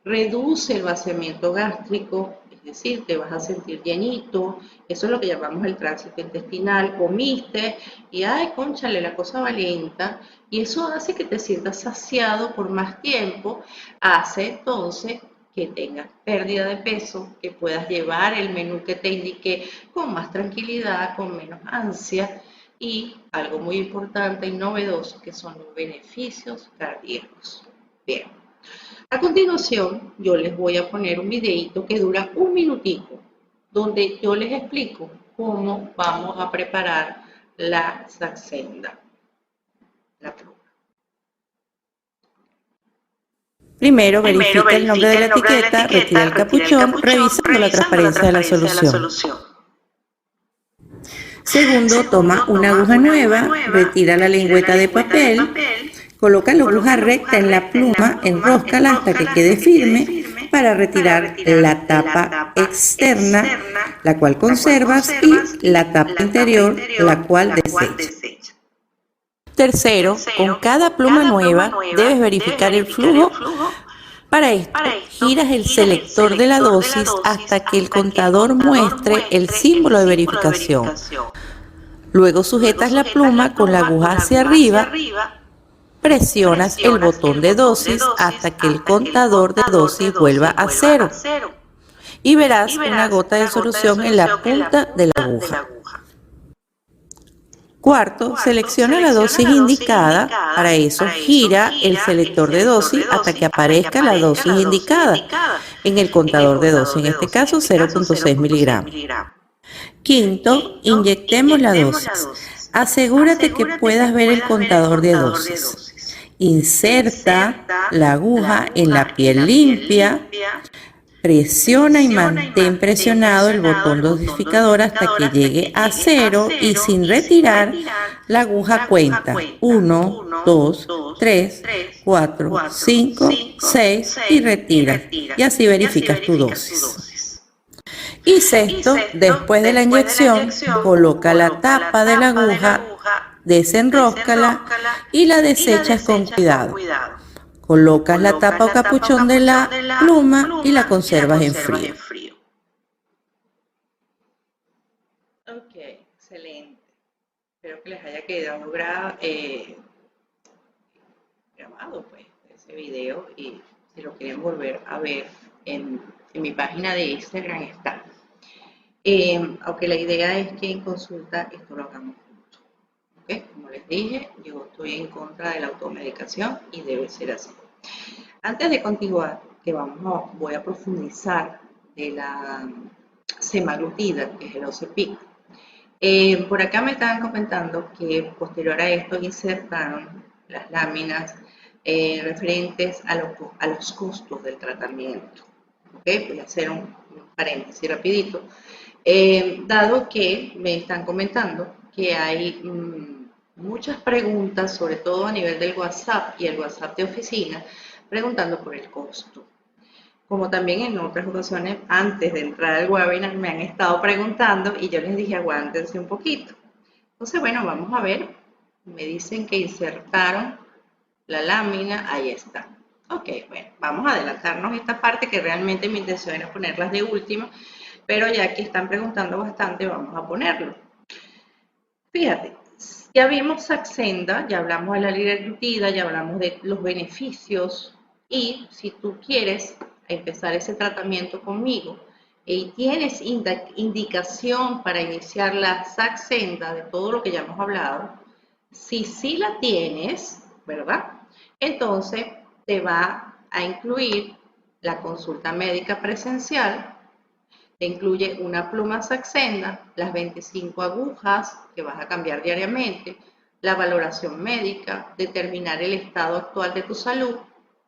reduce el vaciamiento gástrico, es decir, te vas a sentir llenito, eso es lo que llamamos el tránsito intestinal, comiste y ay, cónchale, la cosa va lenta, y eso hace que te sientas saciado por más tiempo, hace entonces que tengas pérdida de peso, que puedas llevar el menú que te indiqué con más tranquilidad, con menos ansia, y algo muy importante y novedoso que son los beneficios cardíacos. Bien. A continuación, yo les voy a poner un videito que dura un minutico, donde yo les explico cómo vamos a preparar la Saxenda, la pluma. Primero, verifica el nombre de la etiqueta, retira el capuchón, revisando la transparencia de la solución. Segundo, toma una aguja nueva, retira la lengüeta de papel, coloca la aguja recta en la pluma, enróscala hasta que quede firme para retirar la tapa externa, la cual conservas, y la tapa interior, la cual desechas. Tercero, con cada pluma nueva debes verificar el flujo. Para esto, giras el selector de la dosis hasta que el contador muestre el símbolo de verificación. Luego sujetas la pluma con la aguja hacia arriba, presionas el botón de dosis hasta que el contador de dosis vuelva a 0 y verás una gota de solución en la punta de la aguja. Cuarto, selecciona la dosis indicada, para eso gira el selector de dosis hasta que aparezca la dosis indicada en el contador de dosis, en este caso 0.6 miligramos. Quinto, inyectemos la dosis. Asegúrate que puedas ver el contador de dosis. Inserta la aguja en la piel limpia, Presiona y mantén presionado el botón dosificador hasta que llegue a 0 y sin retirar, la aguja cuenta 1, 2, 3, 4, 5, 6 y retira. Y así verificas tu dosis. Y sexto, después de la inyección, coloca la tapa de la aguja, desenróscala y la desechas con cuidado. Colocas la tapa o capuchón de la pluma y la conservas en frío. Ok, excelente. Espero que les haya quedado grabado pues, ese video, y si lo quieren volver a ver en mi página de Instagram está. Aunque la idea es que en consulta esto lo hagamos juntos. ¿Okay? Como les dije, yo estoy en contra de la automedicación y debe ser así. Antes de continuar, que voy a profundizar de la semaglutida, que es el Ozempic. Por acá me estaban comentando que posterior a esto insertaron las láminas referentes a los costos del tratamiento. ¿Okay? Voy a hacer un paréntesis rapidito. Dado que me están comentando que hay muchas preguntas, sobre todo a nivel del WhatsApp y el WhatsApp de oficina, preguntando por el costo. Como también en otras ocasiones, antes de entrar al webinar, me han estado preguntando y yo les dije, aguántense un poquito. Entonces, bueno, vamos a ver. Me dicen que insertaron la lámina, ahí está. Ok, bueno, vamos a adelantarnos esta parte, que realmente mi intención era ponerlas de última, pero ya que están preguntando bastante, vamos a ponerlo. Fíjate, ya vimos Saxenda, ya hablamos de la liraglutida, ya hablamos de los beneficios, y si tú quieres empezar ese tratamiento conmigo y tienes indicación para iniciar la Saxenda de todo lo que ya hemos hablado, si sí la tienes, ¿verdad? Entonces te va a incluir la consulta médica presencial, te incluye una pluma Saxenda, las 25 agujas que vas a cambiar diariamente, la valoración médica, determinar el estado actual de tu salud,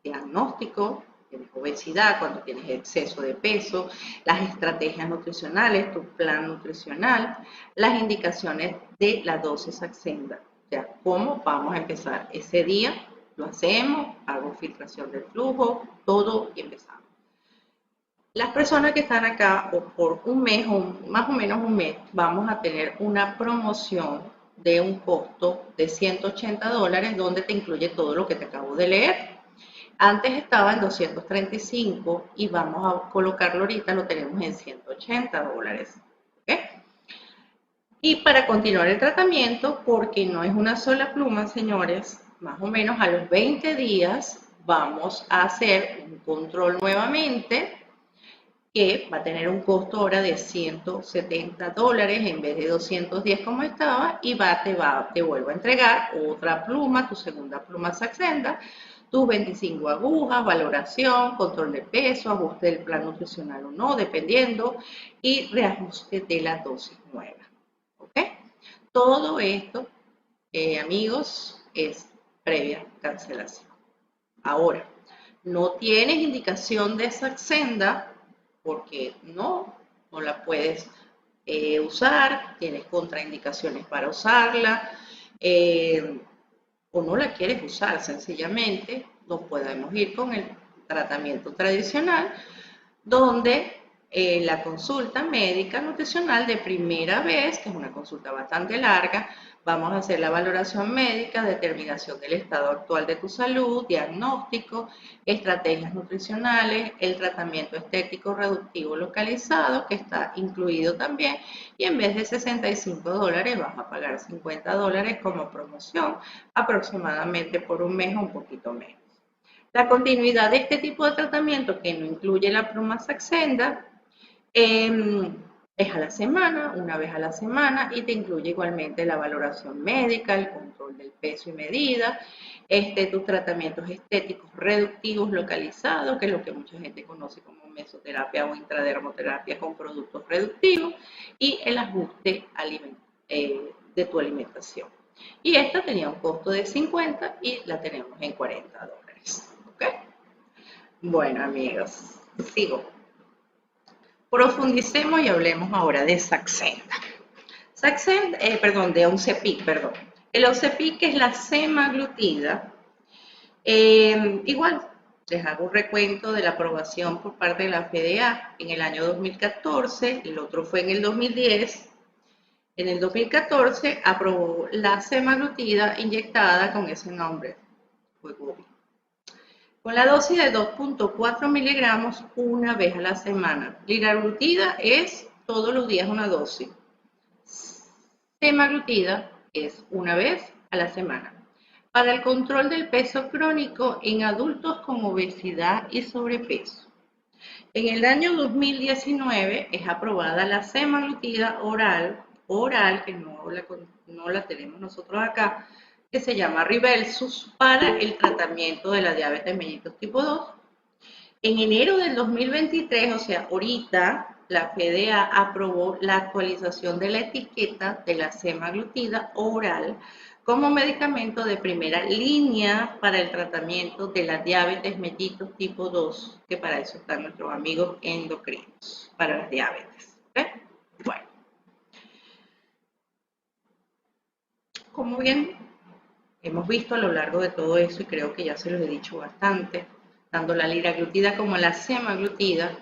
diagnóstico, tienes obesidad, cuando tienes exceso de peso, las estrategias nutricionales, tu plan nutricional, las indicaciones de la dosis Saxenda. O sea, cómo vamos a empezar ese día, lo hacemos, hago filtración del flujo, todo y empezamos. Las personas que están acá o por un mes o más o menos un mes, vamos a tener una promoción de un costo de $180 donde te incluye todo lo que te acabo de leer. Antes estaba en 235 y vamos a colocarlo ahorita, lo tenemos en $180. ¿Okay? Y para continuar el tratamiento, porque no es una sola pluma, señores, más o menos a los 20 días vamos a hacer un control nuevamente, que va a tener un costo ahora de $170 en vez de 210 como estaba, y te vuelvo a entregar otra pluma, tu segunda pluma Saxenda, tus 25 agujas, valoración, control de peso, ajuste del plan nutricional o no, dependiendo, y reajuste de la dosis nueva. ¿Ok? Todo esto, amigos, es previa cancelación. Ahora, no tienes indicación de Saxenda porque no la puedes usar, tienes contraindicaciones para usarla, o no la quieres usar sencillamente, no podemos ir con el tratamiento tradicional, donde la consulta médica nutricional de primera vez, que es una consulta bastante larga, vamos a hacer la valoración médica, determinación del estado actual de tu salud, diagnóstico, estrategias nutricionales, el tratamiento estético reductivo localizado, que está incluido también, y en vez de $65 vas a pagar $50 como promoción, aproximadamente por un mes o un poquito menos. La continuidad de este tipo de tratamiento, que no incluye la pluma Saxenda, es a la semana, una vez a la semana, y te incluye igualmente la valoración médica, el control del peso y medida, tus tratamientos estéticos reductivos localizados, que es lo que mucha gente conoce como mesoterapia o intradermoterapia con productos reductivos, y el ajuste de tu alimentación. Y esta tenía un costo de 50 y la tenemos en $40. ¿Ok? Bueno, amigos, sigo. Profundicemos y hablemos ahora de Saxenda. De Oncepic, perdón. El Oncepic es la semaglutida. Igual, les hago un recuento de la aprobación por parte de la FDA en el año 2014, el otro fue en el 2010. En el 2014 aprobó la semaglutida inyectada con ese nombre, Wegovy, con la dosis de 2.4 miligramos una vez a la semana. Liraglutida es todos los días una dosis. Semaglutida es una vez a la semana. Para el control del peso crónico en adultos con obesidad y sobrepeso. En el año 2019 es aprobada la semaglutida oral, que no la tenemos nosotros acá, que se llama Rybelsus, para el tratamiento de la diabetes mellitus tipo 2. En enero del 2023, o sea, ahorita, la FDA aprobó la actualización de la etiqueta de la semaglutida oral como medicamento de primera línea para el tratamiento de la diabetes mellitus tipo 2, que para eso están nuestros amigos endocrinos, para la diabetes. ¿Okay? Bueno, como bien hemos visto a lo largo de todo eso, y creo que ya se los he dicho bastante, tanto la liraglutida como la semaglutida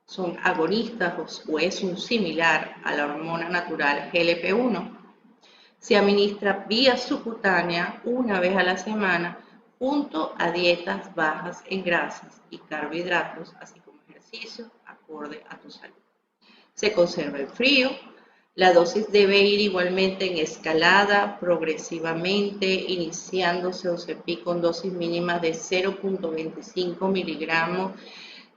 son agonistas o es un similar a la hormona natural GLP-1. Se administra vía subcutánea una vez a la semana junto a dietas bajas en grasas y carbohidratos, así como ejercicio acorde a tu salud. Se conserva en frío. La dosis debe ir igualmente en escalada progresivamente, iniciándose Oncepic con dosis mínimas de 0.25 miligramos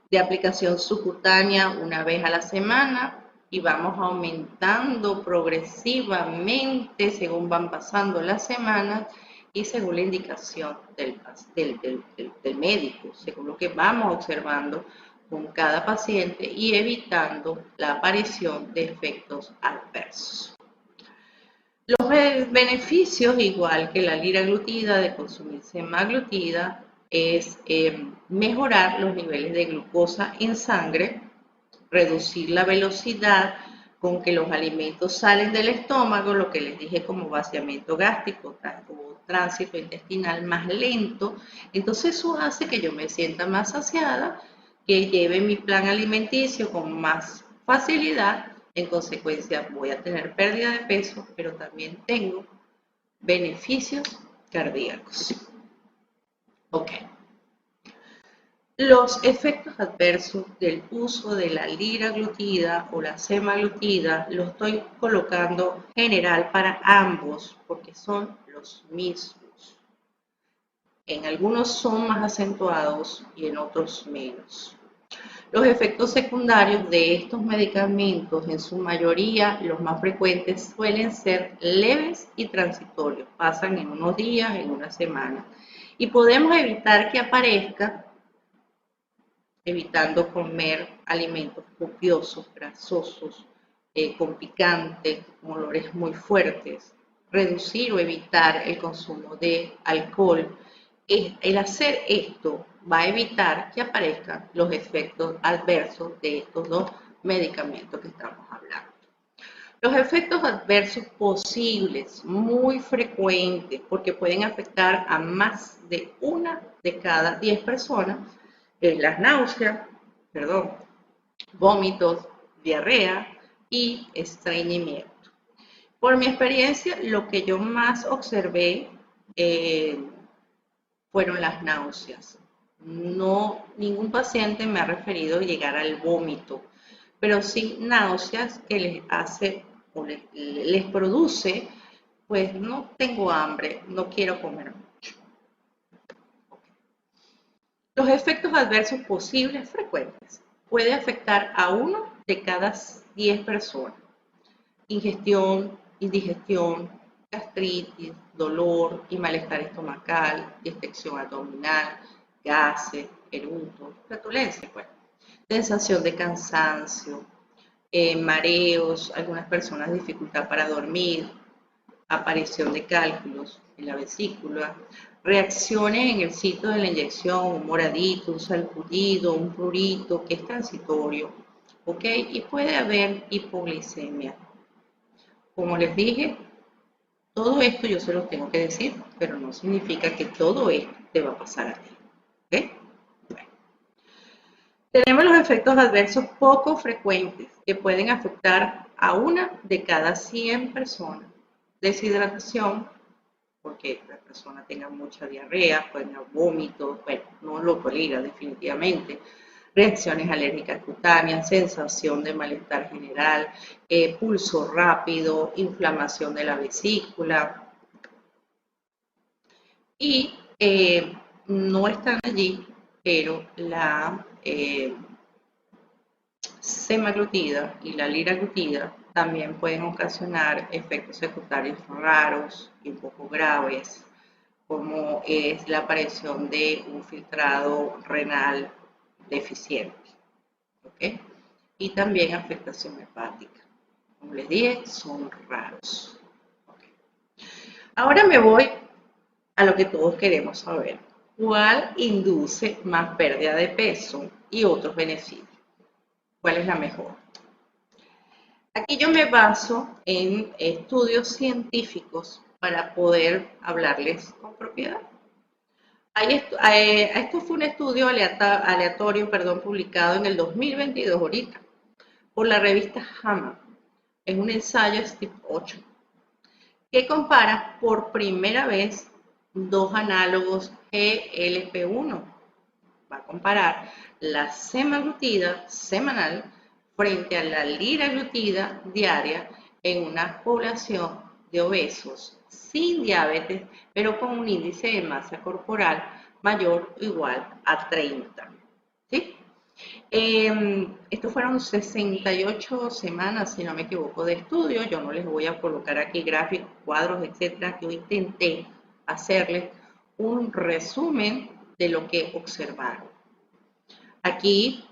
de aplicación subcutánea una vez a la semana, y vamos aumentando progresivamente según van pasando las semanas y según la indicación del médico, según lo que vamos observando con cada paciente y evitando la aparición de efectos adversos. Los beneficios, igual que la liraglutida, de consumir semaglutida, es mejorar los niveles de glucosa en sangre, reducir la velocidad con que los alimentos salen del estómago, lo que les dije como vaciamiento gástrico o tránsito intestinal más lento. Entonces eso hace que yo me sienta más saciada, que lleve mi plan alimenticio con más facilidad. En consecuencia voy a tener pérdida de peso, pero también tengo beneficios cardíacos. Ok. Los efectos adversos del uso de la liraglutida o la semaglutida los estoy colocando general para ambos porque son los mismos. En algunos son más acentuados y en otros menos. Los efectos secundarios de estos medicamentos, en su mayoría, los más frecuentes, suelen ser leves y transitorios. Pasan en unos días, en una semana. Y podemos evitar que aparezca evitando comer alimentos copiosos, grasosos, con picante, con olores muy fuertes, reducir o evitar el consumo de alcohol. El hacer esto va a evitar que aparezcan los efectos adversos de estos dos medicamentos que estamos hablando. Los efectos adversos posibles, muy frecuentes, porque pueden afectar a más de una de cada 10 personas, las náuseas, vómitos, diarrea y estreñimiento. Por mi experiencia, lo que yo más observé fueron las náuseas. No, ningún paciente me ha referido llegar al vómito, pero sí náuseas que les hace o les produce, pues no tengo hambre, no quiero comer mucho. Los efectos adversos posibles frecuentes. Puede afectar a 1 de cada 10 personas. Ingestión, indigestión, gastritis, dolor y malestar estomacal, distensión abdominal, gases, eructos, flatulencia, pues. Sensación de cansancio, mareos, algunas personas dificultad para dormir, aparición de cálculos en la vesícula, reacciones en el sitio de la inyección, un moradito, un salpullido, un prurito que es transitorio, ¿ok? Y puede haber hipoglicemia. Como les dije, todo esto yo se los tengo que decir, pero no significa que todo esto te va a pasar a ti, ¿ok? Bueno. Tenemos los efectos adversos poco frecuentes que pueden afectar a una de cada 100 personas. Deshidratación, porque la persona tenga mucha diarrea, puede tener vómitos, bueno, no lo tolera definitivamente. Reacciones alérgicas cutáneas, sensación de malestar general, pulso rápido, inflamación de la vesícula. Y no están allí, pero la semaglutida y la liraglutida también pueden ocasionar efectos secundarios raros y un poco graves, como es la aparición de un filtrado renal deficiente, ¿ok? Y también afectación hepática. Como les dije, son raros. ¿Okay? Ahora me voy a lo que todos queremos saber. ¿Cuál induce más pérdida de peso y otros beneficios? ¿Cuál es la mejor? Aquí yo me baso en estudios científicos para poder hablarles con propiedad. Esto fue un estudio aleatorio, publicado en el 2022 ahorita, por la revista JAMA. Es un ensayo tipo 8, que compara por primera vez dos análogos GLP-1. Va a comparar la semaglutida semanal frente a la liraglutida diaria en una población de obesos sin diabetes, pero con un índice de masa corporal mayor o igual a 30. ¿Sí? Estos fueron 68 semanas, si no me equivoco, de estudio. Yo no les voy a colocar aquí gráficos, cuadros, etcétera. Yo intenté hacerles un resumen de lo que observaron. Aquí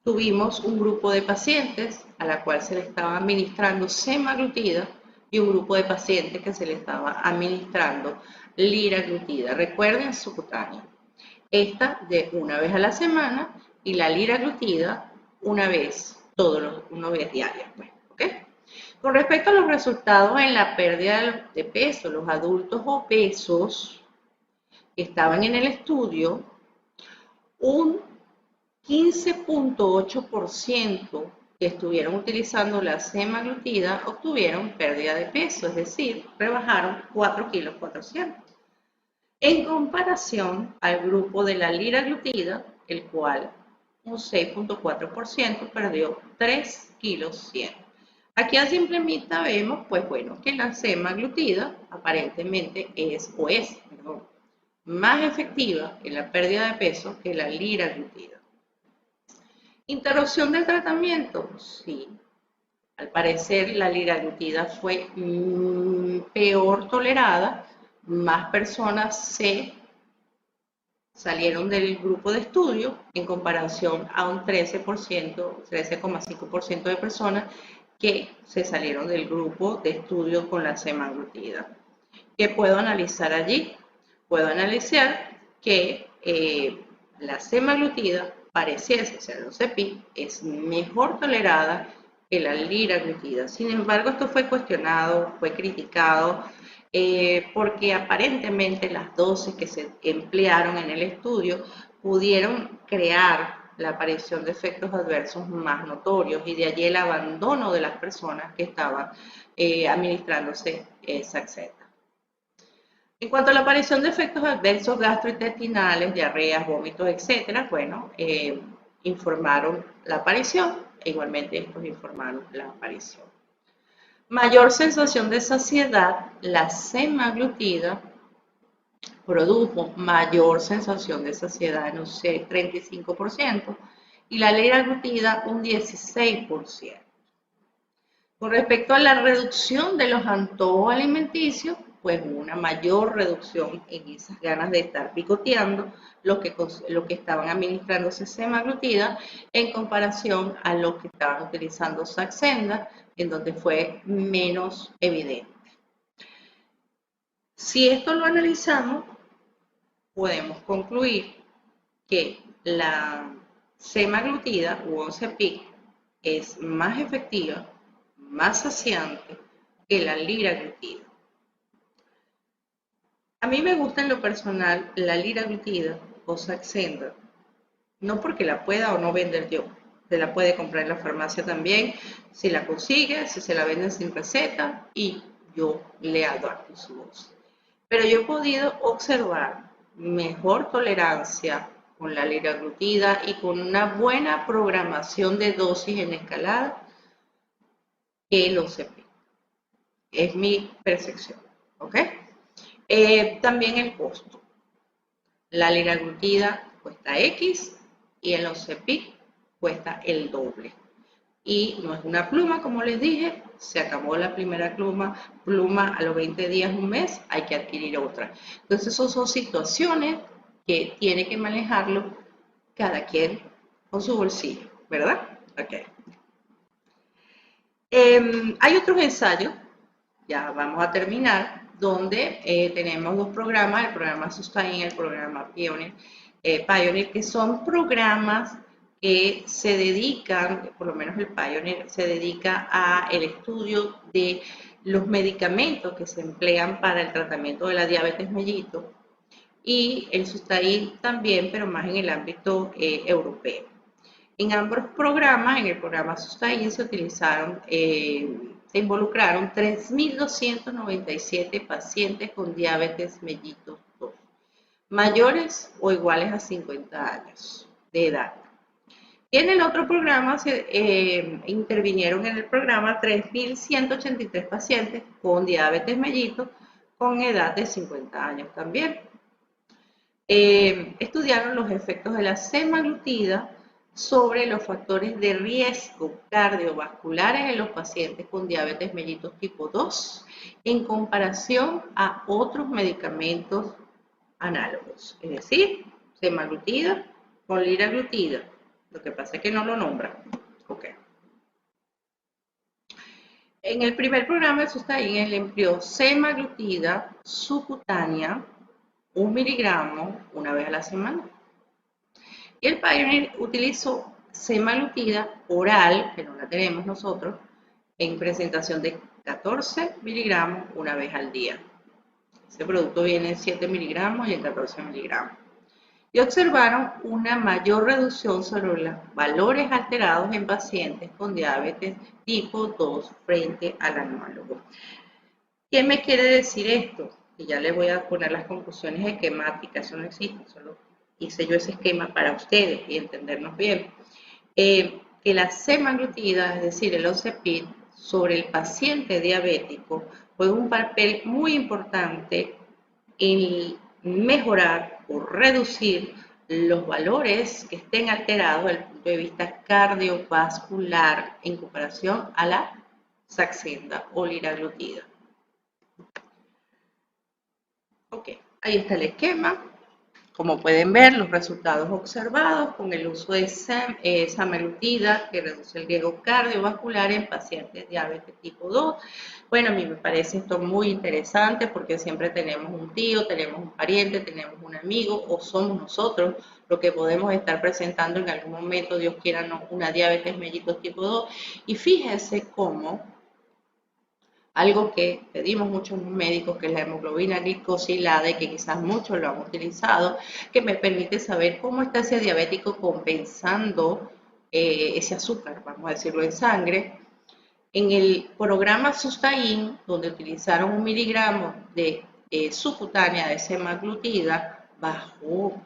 tuvimos un grupo de pacientes a la cual se le estaba administrando semaglutida y un grupo de pacientes que se le estaba administrando liraglutida. Recuerden, subcutánea. Esta de una vez a la semana y la liraglutida una vez diaria. Pues, ¿okay? Con respecto a los resultados en la pérdida de peso, los adultos obesos que estaban en el estudio, un 15.8% que estuvieron utilizando la semaglutida obtuvieron pérdida de peso, es decir, rebajaron 4 kilos 400. En comparación al grupo de la liraglutida, el cual un 6.4% perdió 3 kilos 100. Aquí a simple vista vemos, pues bueno, que la semaglutida aparentemente es más efectiva en la pérdida de peso que la liraglutida. Interrupción del tratamiento, sí. Al parecer la liraglutida fue peor tolerada, más personas se salieron del grupo de estudio en comparación a un 13,5% de personas que se salieron del grupo de estudio con la semaglutida. ¿Qué puedo analizar allí? Puedo analizar que la semaglutida pareciese, o sea, el Ozempic, es mejor tolerada que la liraglutida. Sin embargo, esto fue cuestionado, fue criticado, porque aparentemente las dosis que se emplearon en el estudio pudieron crear la aparición de efectos adversos más notorios y de allí el abandono de las personas que estaban administrándose Saxenda. En cuanto a la aparición de efectos adversos gastrointestinales, diarreas, vómitos, etc., bueno, informaron la aparición e igualmente estos informaron la aparición. Mayor sensación de saciedad, la semaglutida produjo mayor sensación de saciedad en un 35% y la liraglutida un 16%. Con respecto a la reducción de los antojos alimenticios, pues una mayor reducción en esas ganas de estar picoteando lo que estaban administrándose semaglutida en comparación a los que estaban utilizando Saxenda, en donde fue menos evidente. Si esto lo analizamos, podemos concluir que la semaglutida u 11-PIC es más efectiva, más saciante que la liraglutida. A mí me gusta en lo personal la liraglutida o Saxenda, no porque la pueda o no vender yo, se la puede comprar en la farmacia también, si la consigue, si se la venden sin receta y yo le adapto su voz. Pero yo he podido observar mejor tolerancia con la liraglutida y con una buena programación de dosis en escalada que el OCP. Es mi percepción, ¿ok? También el costo. La liraglutida cuesta X y el OCP cuesta el doble. Y no es una pluma, como les dije, se acabó la primera pluma a los 20 días, un mes, hay que adquirir otra. Entonces, esas son situaciones que tiene que manejarlo cada quien con su bolsillo, ¿verdad? Ok. Hay otros ensayos, ya vamos a terminar, donde tenemos dos programas, el programa Sustain y el programa Pioneer, que son programas que se dedican, por lo menos el Pioneer, se dedica al estudio de los medicamentos que se emplean para el tratamiento de la diabetes mellitus y el Sustain también, pero más en el ámbito europeo. En ambos programas, en el programa Sustain se involucraron 3.297 pacientes con diabetes mellitus 2, mayores o iguales a 50 años de edad. Y en el otro programa intervinieron en el programa 3.183 pacientes con diabetes mellitus con edad de 50 años también. Estudiaron los efectos de la semaglutida sobre los factores de riesgo cardiovasculares en los pacientes con diabetes mellitus tipo 2 en comparación a otros medicamentos análogos, es decir, semaglutida con liraglutida. Lo que pasa es que no lo nombran. Okay. En el primer programa, eso está ahí, él empleó semaglutida subcutánea, 1 miligramo, una vez a la semana. Y el Pioneer utilizó semaglutida oral, que no la tenemos nosotros, en presentación de 14 miligramos una vez al día. Ese producto viene en 7 miligramos y en 14 miligramos. Y observaron una mayor reducción sobre los valores alterados en pacientes con diabetes tipo 2 frente al análogo. ¿Qué me quiere decir esto? Y ya les voy a poner las conclusiones esquemáticas, eso no existe, solo hice yo ese esquema para ustedes y entendernos bien. Que la semaglutida, es decir, el OCP, sobre el paciente diabético, juega un papel muy importante en mejorar o reducir los valores que estén alterados desde el punto de vista cardiovascular en comparación a la Saxenda o liraglutida. Ok, ahí está el esquema. Como pueden ver, los resultados observados con el uso de semaglutida que reduce el riesgo cardiovascular en pacientes de diabetes tipo 2. Bueno, a mí me parece esto muy interesante porque siempre tenemos un tío, tenemos un pariente, tenemos un amigo o somos nosotros los que podemos estar presentando en algún momento, Dios quiera, no, una diabetes mellitus tipo 2. Y fíjense cómo algo que pedimos mucho en un médico, que es la hemoglobina glicosilada y que quizás muchos lo han utilizado, que me permite saber cómo está ese diabético compensando ese azúcar, vamos a decirlo, en sangre. En el programa Sustain, donde utilizaron 1 miligramo de subcutánea de semaglutida, bajó.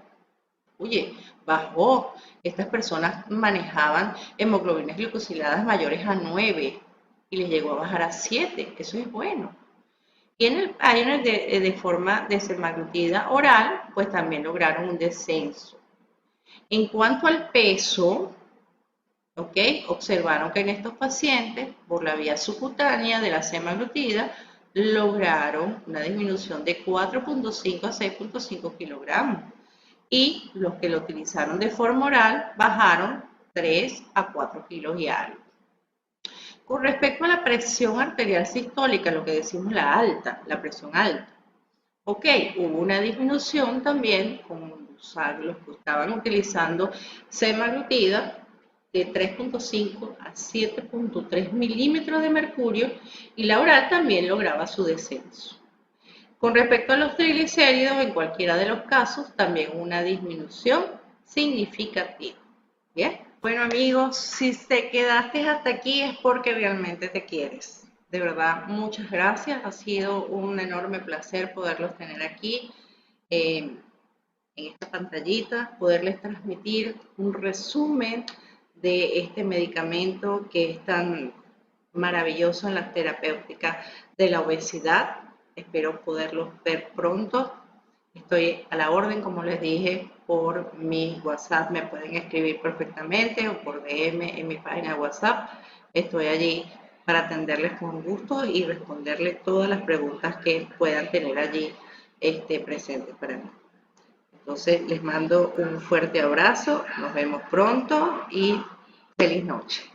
Oye, bajó. Estas personas manejaban hemoglobinas glicosiladas mayores a 9 y les llegó a bajar a 7. Eso es bueno. Y en el Pioneer de forma de semaglutida oral, pues también lograron un descenso. En cuanto al peso, ¿ok? Observaron que en estos pacientes, por la vía subcutánea de la semaglutida, lograron una disminución de 4.5 a 6.5 kilogramos. Y los que lo utilizaron de forma oral bajaron 3 a 4 kilos y algo. Con respecto a la presión arterial sistólica, lo que decimos la presión alta. Ok, hubo una disminución también con los que estaban utilizando semaglutida de 3.5 a 7.3 milímetros de mercurio, y la oral también lograba su descenso. Con respecto a los triglicéridos, en cualquiera de los casos, también una disminución significativa. ¿Bien? Bueno amigos, si te quedaste hasta aquí es porque realmente te quieres. De verdad, muchas gracias. Ha sido un enorme placer poderlos tener aquí en esta pantallita, poderles transmitir un resumen de este medicamento que es tan maravilloso en la terapéutica de la obesidad. Espero poderlos ver pronto. Estoy a la orden, como les dije, por mi WhatsApp. Me pueden escribir perfectamente o por DM en mi página de WhatsApp. Estoy allí para atenderles con gusto y responderles todas las preguntas que puedan tener allí presentes para mí. Entonces, les mando un fuerte abrazo. Nos vemos pronto y feliz noche.